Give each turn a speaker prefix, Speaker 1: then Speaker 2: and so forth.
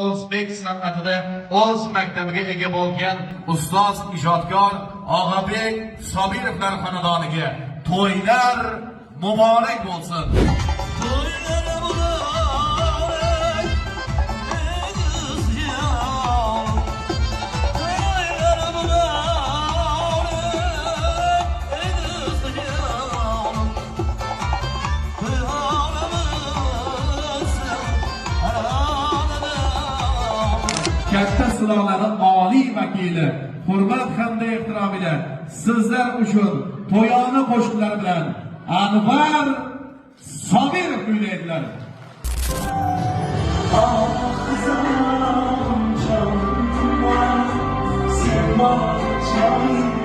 Speaker 1: o'zbek san'atida o'z maktabiga ega bo'lgan ustoz ijodkor Og'abek Sobirovlar xonadoniga to'ylar muborak bo'lsin.
Speaker 2: Katta silolari oliy vakili hurmat hamda ehtirom bilan sizlar uchun to'yona qo'shiqlar bilan Anvar Sobirov kuylaydilar.
Speaker 3: Sen bana